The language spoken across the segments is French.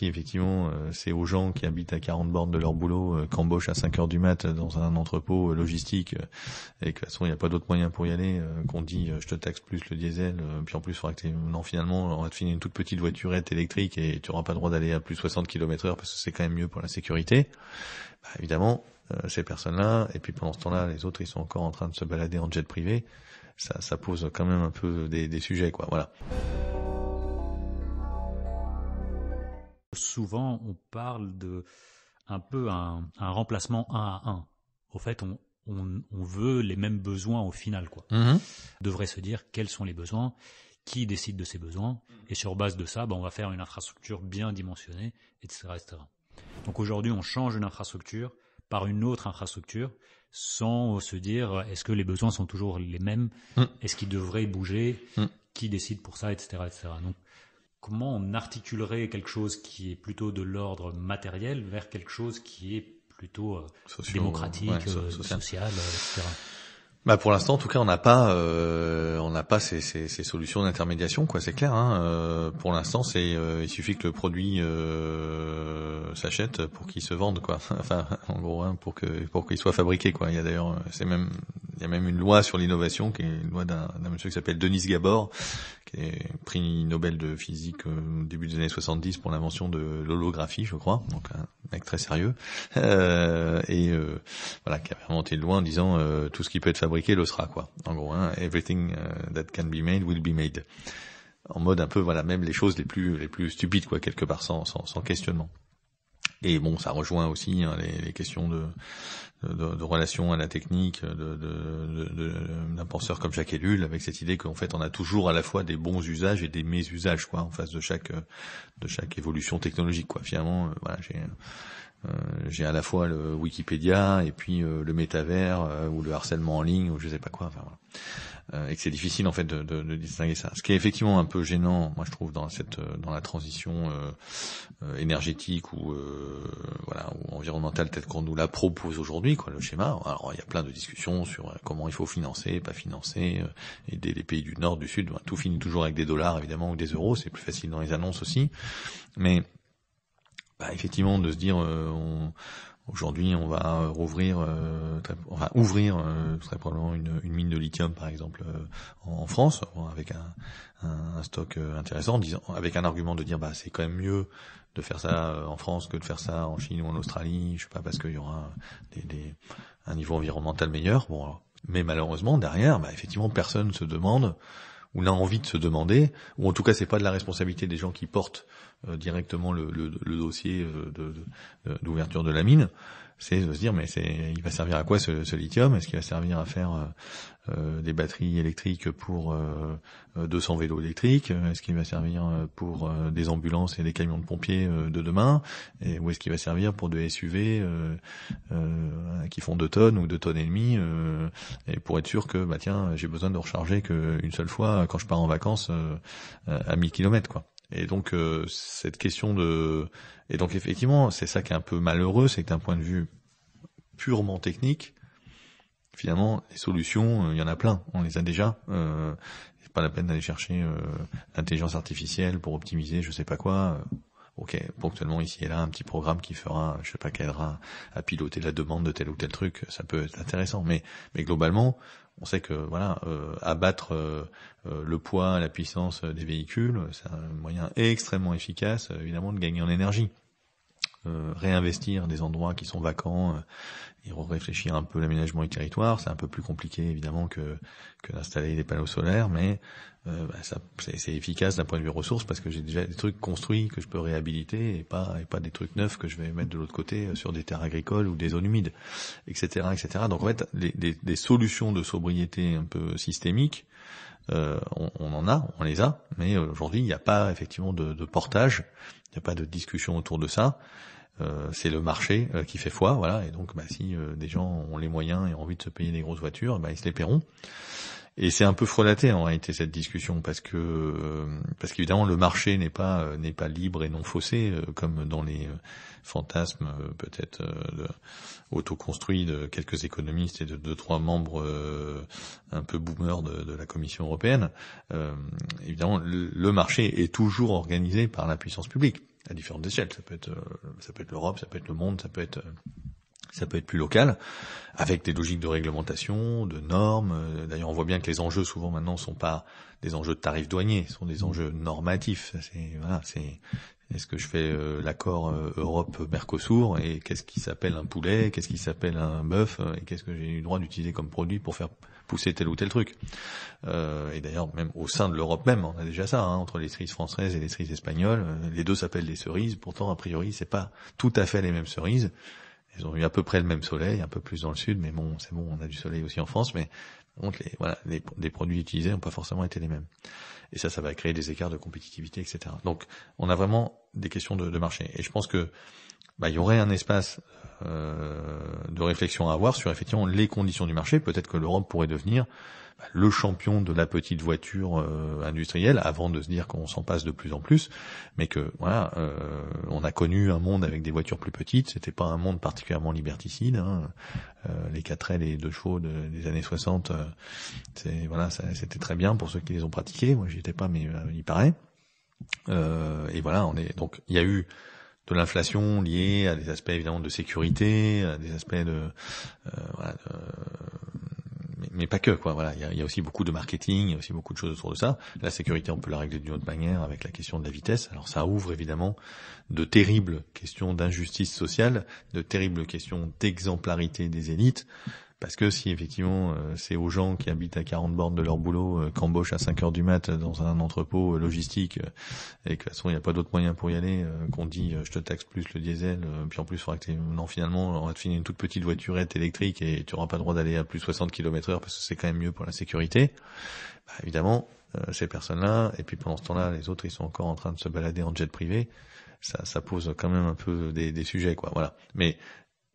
si effectivement c'est aux gens qui habitent à 40 bornes de leur boulot, qu'embauchent à 5 heures du mat dans un entrepôt logistique, et que de toute façon il n'y a pas d'autre moyen pour y aller, qu'on dit je te taxe plus le diesel, puis en plus il faudra que non, finalement on va te filer une toute petite voiturette électrique et tu n'auras pas le droit d'aller à plus 60 km/h parce que c'est quand même mieux pour la sécurité. Bah, évidemment, ces personnes-là, et puis pendant ce temps-là, les autres ils sont encore en train de se balader en jet privé, ça pose quand même un peu des sujets, quoi. Voilà. Souvent, on parle de un peu un remplacement 1 à 1. Au fait, on veut les mêmes besoins au final, quoi. On devrait se dire quels sont les besoins, qui décide de ces besoins, et sur base de ça, on va faire une infrastructure bien dimensionnée, etc., etc. Donc aujourd'hui, on change une infrastructure par une autre infrastructure, sans se dire est-ce que les besoins sont toujours les mêmes, est-ce qu'ils devraient bouger, qui décide pour ça, etc., etc. Donc, comment on articulerait quelque chose qui est plutôt de l'ordre matériel vers quelque chose qui est plutôt démocratique, social, etc. Bah pour l'instant, en tout cas, on n'a pas ces solutions d'intermédiation, quoi. C'est clair. Pour l'instant, il suffit que le produit s'achète pour qu'il se vende, quoi. Enfin, en gros, pour qu'il soit fabriqué, quoi. Il y a d'ailleurs, il y a même une loi sur l'innovation, qui est une loi d'un monsieur qui s'appelle Denis Gabor, qui est prix Nobel de physique au début des années 70 pour l'invention de l'holographie, je crois. Donc un mec très sérieux, voilà, qui a inventé une loi en disant tout ce qui peut être fabriqué le sera, quoi. En gros, everything that can be made will be made. En mode un peu, voilà, même les choses les plus stupides, quoi, quelque part, sans questionnement. Et bon, ça rejoint aussi les questions de relation à la technique d'un penseur comme Jacques Ellul, avec cette idée qu'en fait on a toujours à la fois des bons usages et des mésusages, quoi, en face de chaque évolution technologique, quoi. Finalement, voilà, j'ai à la fois le Wikipédia et puis le métavers ou le harcèlement en ligne ou je sais pas quoi, enfin voilà. Et que c'est difficile en fait de distinguer ça. Ce qui est effectivement un peu gênant, moi je trouve, dans la transition énergétique ou environnementale telle qu'on nous la propose aujourd'hui, quoi, le schéma. Alors il y a plein de discussions sur comment il faut financer, pas financer, aider les pays du Nord, du Sud. Tout finit toujours avec des dollars évidemment ou des euros, c'est plus facile dans les annonces aussi. Mais effectivement, de se dire aujourd'hui on va ouvrir très probablement une mine de lithium par exemple en France, avec un stock intéressant, avec un argument de dire c'est quand même mieux de faire ça en France que de faire ça en Chine ou en Australie, je sais pas, parce qu'il y aura un niveau environnemental meilleur. Bon, alors, mais malheureusement derrière, effectivement personne se demande ou n'a envie de se demander, ou en tout cas c'est pas de la responsabilité des gens qui portent directement le dossier d'ouverture de la mine, c'est de se dire il va servir à quoi ce lithium? Est-ce qu'il va servir à faire des batteries électriques pour 200 vélos électriques? Est-ce qu'il va servir pour des ambulances et des camions de pompiers de demain? Ou est-ce qu'il va servir pour des SUV qui font 2 tonnes ou 2 tonnes et demie, et pour être sûr que j'ai besoin de recharger qu'une seule fois quand je pars en vacances à 1000 km, quoi. Et donc cette question et donc effectivement c'est ça qui est un peu malheureux, c'est que d'un point de vue purement technique, finalement les solutions il y en a plein, on les a déjà. C'est pas la peine d'aller chercher l'intelligence artificielle pour optimiser je sais pas quoi. Ok, ponctuellement ici et là un petit programme qui fera, je sais pas, qui aidera à piloter la demande de tel ou tel truc, ça peut être intéressant. Mais globalement, on sait que abattre le poids, la puissance des véhicules, c'est un moyen extrêmement efficace, évidemment, de gagner en énergie. Réinvestir des endroits qui sont vacants et réfléchir un peu l'aménagement du territoire, c'est un peu plus compliqué évidemment que d'installer des panneaux solaires, mais c'est efficace d'un point de vue ressources parce que j'ai déjà des trucs construits que je peux réhabiliter et pas des trucs neufs que je vais mettre de l'autre côté sur des terres agricoles ou des zones humides, etc., etc. Donc en fait, des solutions de sobriété un peu systémiques, on les a, mais aujourd'hui il n'y a pas effectivement de portage, il n'y a pas de discussion autour de ça. C'est le marché qui fait foi, voilà. Et donc, si des gens ont les moyens et ont envie de se payer des grosses voitures, ils se les paieront. Et c'est un peu frelaté en réalité cette discussion parce qu'évidemment le marché n'est pas libre et non faussé comme dans les fantasmes peut-être autoconstruits de quelques économistes et de 2-3 membres un peu boomers de la Commission européenne. Évidemment, le marché est toujours organisé par la puissance publique. à différentes échelles. Ça peut être l'Europe, ça peut être le monde, ça peut être plus local, avec des logiques de réglementation, de normes. D'ailleurs, on voit bien que les enjeux souvent maintenant sont pas des enjeux de tarifs douaniers, sont des enjeux normatifs. Est-ce que je fais l'accord Europe-Mercosur et qu'est-ce qui s'appelle un poulet, qu'est-ce qui s'appelle un bœuf et qu'est-ce que j'ai eu le droit d'utiliser comme produit pour faire pousser tel ou tel truc. Et d'ailleurs, même au sein de l'Europe même, on a déjà ça, entre les cerises françaises et les cerises espagnoles. Les deux s'appellent des cerises, pourtant, a priori, c'est pas tout à fait les mêmes cerises. Ils ont eu à peu près le même soleil, un peu plus dans le sud, mais bon, c'est bon, on a du soleil aussi en France, mais les produits utilisés n'ont pas forcément été les mêmes. Et ça va créer des écarts de compétitivité, etc. Donc, on a vraiment des questions de marché. Et je pense que, il y aurait un espace de réflexion à avoir sur effectivement les conditions du marché. Peut-être que l'Europe pourrait devenir le champion de la petite voiture industrielle, avant de se dire qu'on s'en passe de plus en plus, mais que on a connu un monde avec des voitures plus petites. C'était pas un monde particulièrement liberticide. Les 4L et les 2 chevaux des années 60, c'était très bien pour ceux qui les ont pratiqués. Moi, j'y étais pas, mais il paraît. Donc il y a eu de l'inflation liée à des aspects évidemment de sécurité, à des aspects mais pas que, quoi. Voilà, il y a aussi beaucoup de marketing, il y a aussi beaucoup de choses autour de ça. La sécurité, on peut la régler d'une autre manière avec la question de la vitesse. Alors ça ouvre évidemment de terribles questions d'injustice sociale, de terribles questions d'exemplarité des élites. Parce que si effectivement c'est aux gens qui habitent à 40 bornes de leur boulot qu'embauchent à 5 heures du mat dans un entrepôt logistique et que de toute façon il n'y a pas d'autre moyen pour y aller, qu'on dit je te taxe plus le diesel, puis en plus il faudra que non, finalement on va te filer une toute petite voiturette électrique et tu n'auras pas le droit d'aller à plus 60 km/h parce que c'est quand même mieux pour la sécurité. Évidemment ces personnes-là, et puis pendant ce temps-là les autres ils sont encore en train de se balader en jet privé, ça pose quand même un peu des sujets, quoi. Voilà. Mais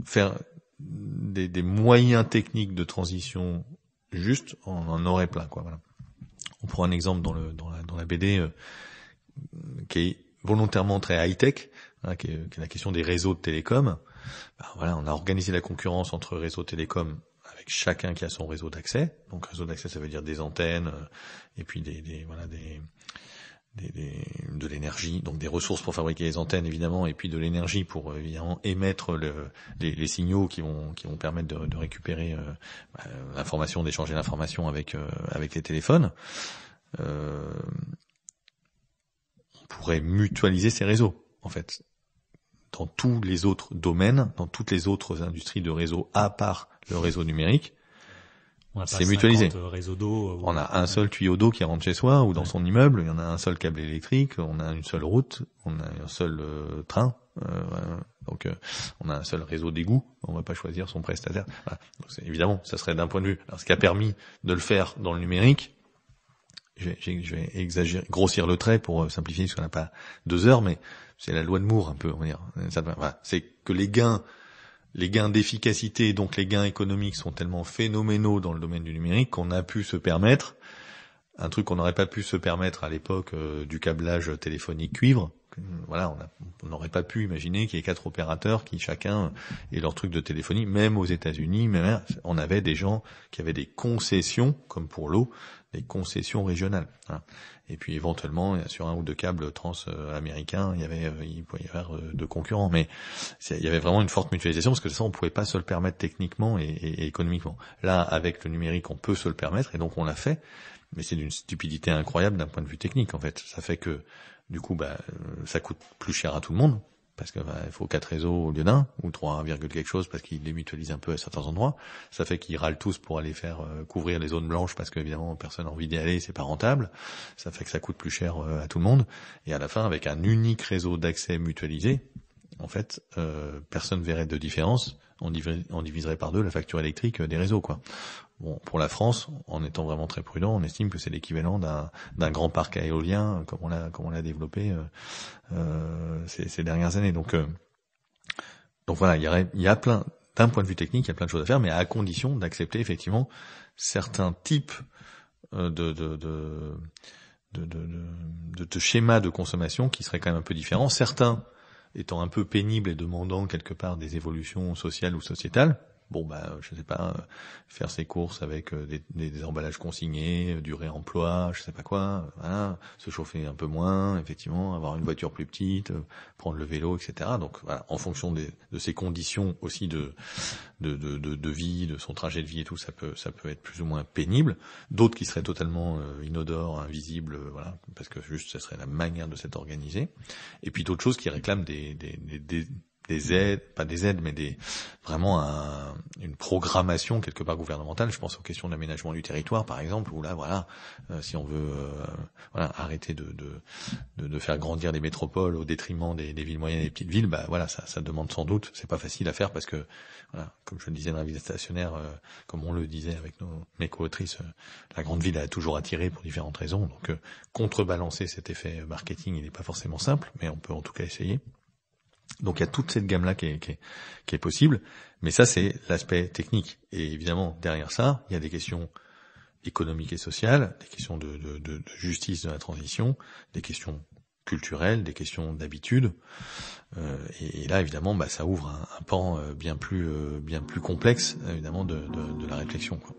faire des moyens techniques de transition juste, on en aurait plein, quoi. Voilà. On prend un exemple dans la BD qui est volontairement très high-tech, qui est la question des réseaux de télécom. On a organisé la concurrence entre réseaux télécom avec chacun qui a son réseau d'accès. Donc réseau d'accès, ça veut dire des antennes et puis de l'énergie, donc des ressources pour fabriquer les antennes évidemment, et puis de l'énergie pour évidemment émettre les signaux qui vont permettre de récupérer l'information, d'échanger l'information avec les téléphones. On pourrait mutualiser ces réseaux en fait dans tous les autres domaines, dans toutes les autres industries de réseau à part le réseau numérique. C'est mutualisé. Réseaux d'eau, on a un seul tuyau d'eau qui rentre chez soi ou dans son immeuble, il y en a un seul câble électrique, on a une seule route, on a un seul train, donc on a un seul réseau d'égout, on va pas choisir son prestataire. Voilà. Donc évidemment, ça serait d'un point de vue. Alors ce qui a permis de le faire dans le numérique, je vais exagérer, grossir le trait pour simplifier parce qu'on n'a pas 2 heures, mais c'est la loi de Moore un peu, on va dire. C'est que les gains d'efficacité, donc les gains économiques sont tellement phénoménaux dans le domaine du numérique qu'on a pu se permettre un truc qu'on n'aurait pas pu se permettre à l'époque du câblage téléphonique cuivre. Voilà, on n'aurait pas pu imaginer qu'il y ait 4 opérateurs qui chacun ait leur truc de téléphonie. Même aux États-Unis, même on avait des gens qui avaient des concessions, comme pour l'eau, des concessions régionales. Hein. Et puis éventuellement, sur un ou 2 câbles trans-américains, il pouvait y avoir 2 concurrents. Mais il y avait vraiment une forte mutualisation parce que ça, on pouvait pas se le permettre techniquement et économiquement. Là, avec le numérique, on peut se le permettre et donc on l'a fait. Mais c'est d'une stupidité incroyable d'un point de vue technique, en fait. Ça fait que, du coup, ça coûte plus cher à tout le monde, parce que il faut 4 réseaux au lieu d'un, ou 3, quelque chose, parce qu'ils les mutualisent un peu à certains endroits. Ça fait qu'ils râlent tous pour aller faire couvrir les zones blanches, parce qu'évidemment, personne n'a envie d'y aller, c'est pas rentable. Ça fait que ça coûte plus cher à tout le monde. Et à la fin, avec un unique réseau d'accès mutualisé, en fait, personne verrait de différence. On diviserait par 2 la facture électrique des réseaux, quoi. Bon, pour la France, en étant vraiment très prudent, on estime que c'est l'équivalent d'un grand parc éolien comme on l'a développé ces dernières années. Donc voilà, il y a plein, d'un point de vue technique, il y a plein de choses à faire, mais à condition d'accepter effectivement certains types de schémas de consommation qui seraient quand même un peu différents. Certains étant un peu pénibles et demandant quelque part des évolutions sociales ou sociétales. bon je sais pas, faire ses courses avec des emballages consignés, du réemploi, je sais pas quoi, voilà, se chauffer un peu moins, effectivement, avoir une voiture plus petite, prendre le vélo, etc. Donc voilà, en fonction de ses conditions aussi de vie, de son trajet de vie et tout, ça peut être plus ou moins pénible. D'autres qui seraient totalement inodores, invisibles, voilà, parce que juste ça serait la manière de s'être organisé. Et puis d'autres choses qui réclament des aides, pas des aides, mais vraiment une programmation quelque part gouvernementale. Je pense aux questions d'aménagement du territoire, par exemple, où là, voilà, si on veut, arrêter de faire grandir les métropoles au détriment des villes moyennes et des petites villes, voilà, ça demande sans doute, c'est pas facile à faire parce que, voilà, comme je le disais dans la vie stationnaire, comme on le disait avec mes co-autrices, la grande ville a toujours attiré pour différentes raisons. Donc, contrebalancer cet effet marketing, il n'est pas forcément simple, mais on peut en tout cas essayer. Donc il y a toute cette gamme-là qui est possible, mais ça c'est l'aspect technique. Et évidemment, derrière ça, il y a des questions économiques et sociales, des questions de justice de la transition, des questions culturelles, des questions d'habitude. Et là, évidemment, ça ouvre un pan bien plus complexe, évidemment, de la réflexion, quoi.